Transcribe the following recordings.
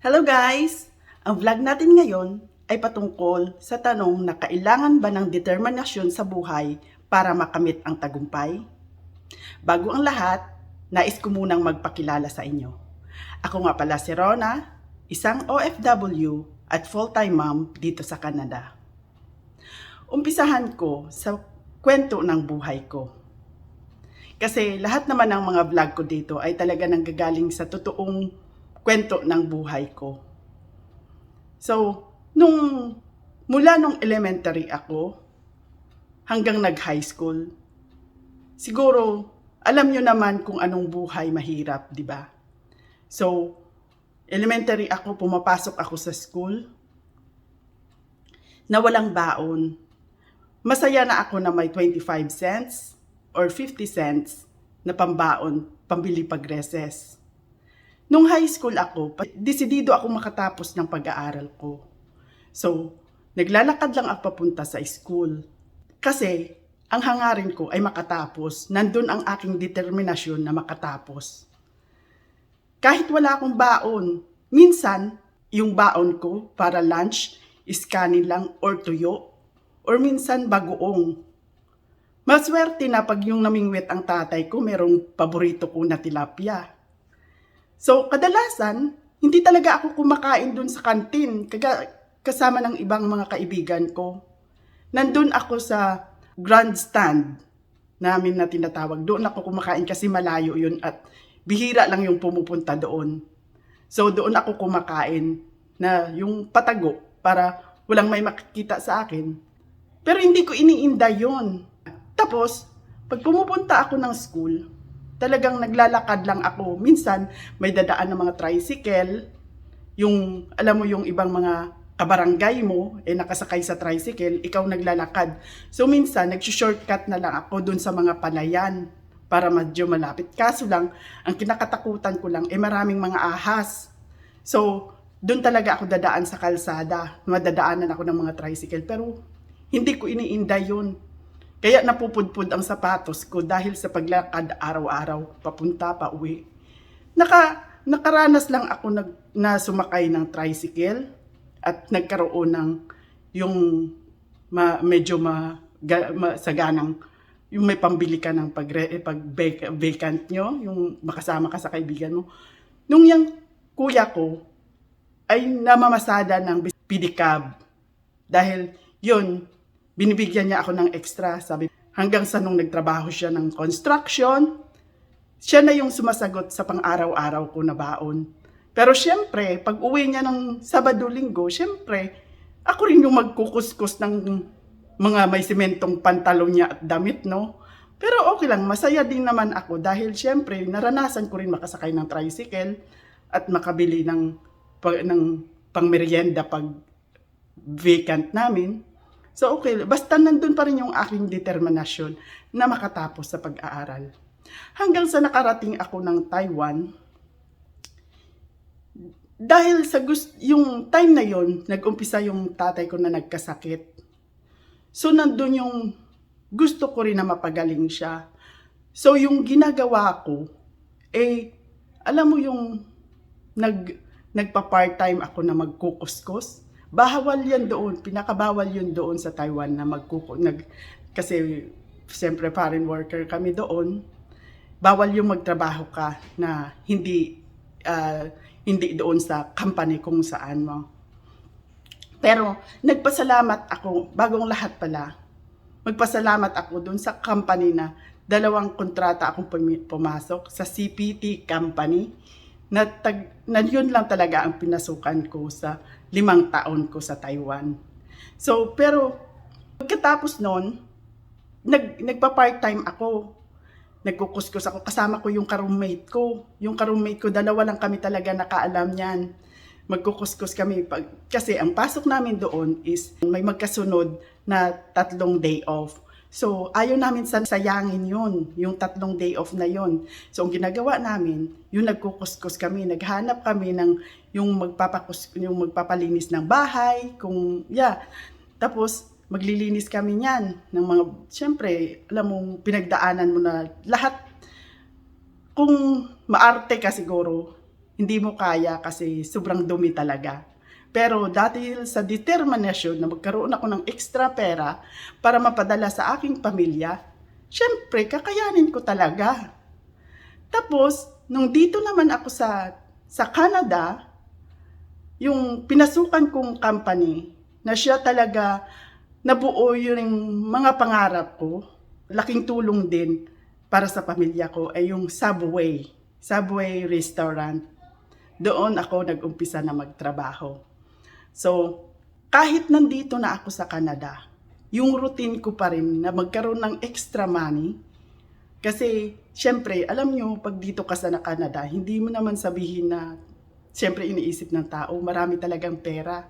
Hello guys! Ang vlog natin ngayon ay patungkol sa tanong na kailangan ba ng determinasyon sa buhay para makamit ang tagumpay? Bago ang lahat, nais ko munang magpakilala sa inyo. Ako nga pala si Rona, isang OFW at full-time mom dito sa Canada. Umpisahan ko sa kwento ng buhay ko. Kasi lahat naman ng mga vlog ko dito ay talaga nanggagaling sa totoong kwento ng buhay ko. So, mula nung elementary ako hanggang nag-high school, siguro alam nyo naman kung anong buhay mahirap, di ba? So, elementary ako, pumapasok ako sa school na walang baon. Masaya na ako na may 25 cents or 50 cents na pambaon, pambili pag-recess. Nung high school ako, desidido ako makatapos ng pag-aaral ko. So, naglalakad lang ako papunta sa school. Kasi, ang hangarin ko ay makatapos. Nandun ang aking determinasyon na makatapos. Kahit wala akong baon, minsan, yung baon ko para lunch is kanin lang or tuyo, or minsan bagoong. Maswerte na pag yung namingwit ang tatay ko, merong paborito ko na tilapia. So, kadalasan, hindi talaga ako kumakain dun sa kantin, kasama ng ibang mga kaibigan ko. Nandun ako sa grandstand namin na tinatawag. Doon ako kumakain kasi malayo yun at bihira lang yung pumupunta doon. So, doon ako kumakain na yung patago para walang may makikita sa akin. Pero hindi ko iniinda yun. Tapos, pag pumupunta ako ng school, talagang naglalakad lang ako. Minsan, may dadaan ng mga tricycle. Yung, alam mo yung ibang mga kabarangay mo, nakasakay sa tricycle, ikaw naglalakad. So, minsan, nag-shortcut na lang ako dun sa mga palayan para medyo malapit. Kaso lang, ang kinakatakutan ko lang, maraming mga ahas. So, dun talaga ako dadaan sa kalsada. Madadaanan ako ng mga tricycle. Pero, hindi ko iniinda yun. Kaya napupudpud ang sapatos ko dahil sa paglakad araw-araw, papunta pa uwi. Nakaranas lang ako na sumakay ng tricycle at nagkaroon ng yung medyo saganang yung may pambili ka ng pag vacant nyo, yung makasama ka sa kaibigan mo. Nung yung kuya ko ay namamasada ng pedicab dahil yun, binibigyan niya ako ng extra, sabi, hanggang sa nung nagtrabaho siya ng construction, siya na yung sumasagot sa pang-araw-araw ko na baon. Pero syempre, pag uwi niya ng Sabado-Linggo, syempre, ako rin yung magkukuskus ng mga may sementong pantalon niya at damit, no? Pero okay lang, masaya din naman ako dahil syempre, naranasan ko rin makasakay ng tricycle at makabili ng pangmerienda pag vacant namin. So okay, basta nandun pa rin yung aking determinasyon na makatapos sa pag-aaral. Hanggang sa nakarating ako ng Taiwan, dahil sa yung time na yon, nag-umpisa yung tatay ko na nagkasakit. So nandun yung gusto ko rin na mapagaling siya. So yung ginagawa ko, alam mo yung nagpa-part-time ako na magkukuskus. Bawal yan doon, pinakabawal yun doon sa Taiwan na kasi siyempre foreign worker kami doon. Bawal yung magtrabaho ka na hindi doon sa company kung saan mo. Pero nagpasalamat ako, bagong lahat pala, magpasalamat ako doon sa company na 2 kontrata akong pumasok sa CPT company na yun lang talaga ang pinasukan ko sa 5 taon ko sa Taiwan. So, pero pagkatapos nun, nagpa-part-time ako. Nagkukuskus ako, kasama ko yung ka-roommate ko. Yung ka-roommate ko, 2 lang kami talaga nakaalam niyan. Magkukuskus kami. Kasi ang pasok namin doon is may magkasunod na 3 day off. So, ayaw namin sayangin yun, yung 3 day off na yun. So, ang ginagawa namin, yung nagkukuskus kami, naghanap kami ng yung magpapalinis ng bahay, Tapos, maglilinis kami niyan ng mga, syempre, alam mo, pinagdaanan mo na lahat. Kung maarte ka siguro, hindi mo kaya kasi sobrang dumi talaga. Pero dahil sa determinasyon na magkaroon ako ng extra pera para mapadala sa aking pamilya, syempre kakayanin ko talaga. Tapos, nung dito naman ako sa Canada, yung pinasukan kong company, na siya talaga nabuo yung mga pangarap ko, laking tulong din para sa pamilya ko ay yung Subway restaurant. Doon ako nag-umpisa na magtrabaho. So, kahit nandito na ako sa Canada, yung routine ko pa rin na magkaroon ng extra money. Kasi, syempre, alam nyo, pag dito ka sa Canada, hindi mo naman sabihin na, syempre iniisip ng tao, marami talagang pera.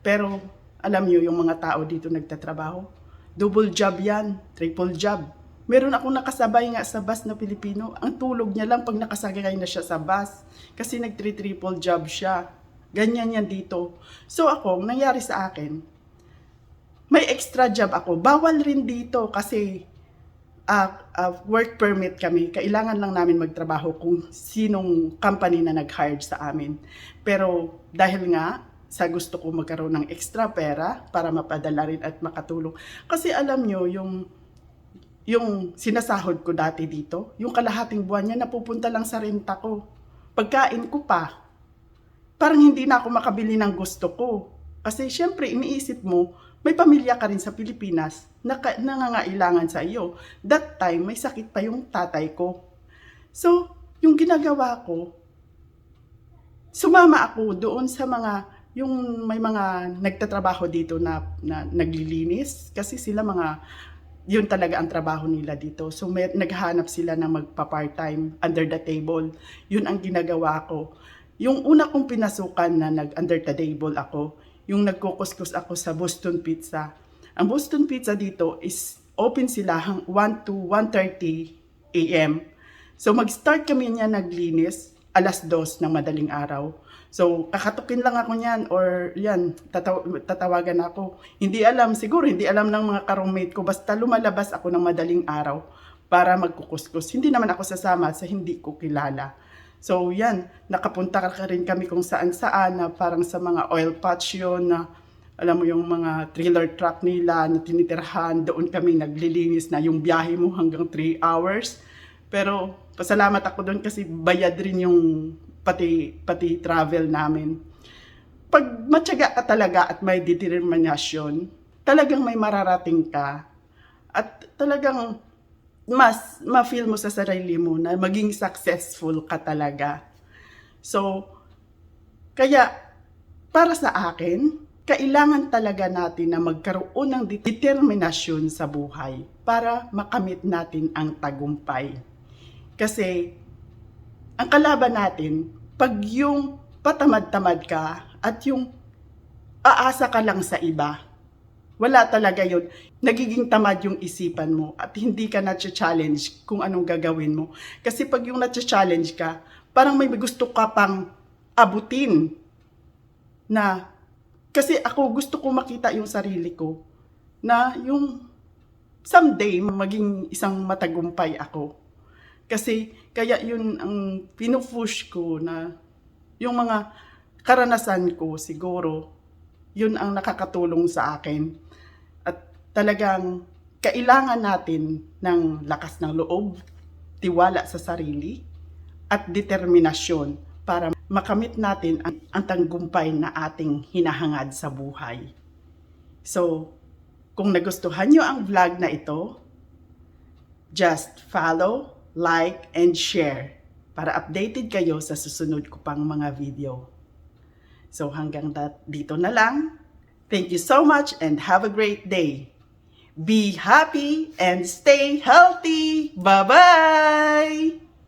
Pero, alam nyo, yung mga tao dito nagtatrabaho, double job yan, triple job. Meron akong nakasabay nga sa bus na Pilipino, ang tulog niya lang pag nakasagay na siya sa bus. Kasi nag-triple job siya. Ganyan yan dito. So ako, nangyari sa akin, may extra job ako. Bawal rin dito kasi work permit kami. Kailangan lang namin magtrabaho kung sinong company na nag-hire sa amin. Pero dahil nga, sa gusto ko magkaroon ng extra pera para mapadala rin at makatulong. Kasi alam nyo, yung sinasahod ko dati dito, yung kalahating buwan niya napupunta lang sa renta ko. Pagkain ko pa. Parang hindi na ako makabili ng gusto ko. Kasi syempre iniisip mo, may pamilya ka rin sa Pilipinas na nangangailangan sa iyo. That time, may sakit pa yung tatay ko. So, yung ginagawa ko, sumama ako doon sa yung may mga nagtatrabaho dito na naglilinis. Kasi sila yun talaga ang trabaho nila dito. So, naghahanap sila na magpa-part-time under the table. Yun ang ginagawa ko. Yung una kong pinasukan na nag-under the table ako, yung nagkukuskus ako sa Boston Pizza. Ang Boston Pizza dito is open sila 1 to 1:30 a.m. So mag-start kami niya naglinis 2:00 ng madaling araw. So kakatukin lang ako niyan or yan, tatawagan ako. Hindi alam ng mga ka-roommate ko, basta lumalabas ako ng madaling araw para magkukuskus. Hindi naman ako sasama sa hindi ko kilala. So yan, nakapunta ka rin kami kung saan-saan na parang sa mga oil patch yun na alam mo yung mga trailer truck nila na tinitirhan, doon kami naglilinis na yung biyahe mo hanggang 3 hours. Pero pasalamat ako doon kasi bayad rin yung pati travel namin. Pag matyaga ka talaga at may determinasyon, talagang may mararating ka at talagang mas ma-feel mo sa sarili mo na maging successful ka talaga. So, kaya para sa akin, kailangan talaga natin na magkaroon ng determinasyon sa buhay para makamit natin ang tagumpay. Kasi, ang kalaban natin, pag yung patamad-tamad ka at yung aasa ka lang sa iba, wala talaga yun. Nagiging tamad yung isipan mo at hindi ka na-challenge kung anong gagawin mo. Kasi pag yung na-challenge ka, parang may gusto ka pang abutin na, kasi ako gusto ko makita yung sarili ko na yung someday maging isang matagumpay ako. Kasi kaya yun ang pinupush ko na yung mga karanasan ko siguro, yun ang nakakatulong sa akin. Talagang kailangan natin ng lakas ng loob, tiwala sa sarili, at determinasyon para makamit natin ang tagumpay na ating hinahangad sa buhay. So, kung nagustuhan nyo ang vlog na ito, just follow, like, and share para updated kayo sa susunod ko pang mga video. So, hanggang dito na lang. Thank you so much and have a great day. Be happy and stay healthy. Bye-bye!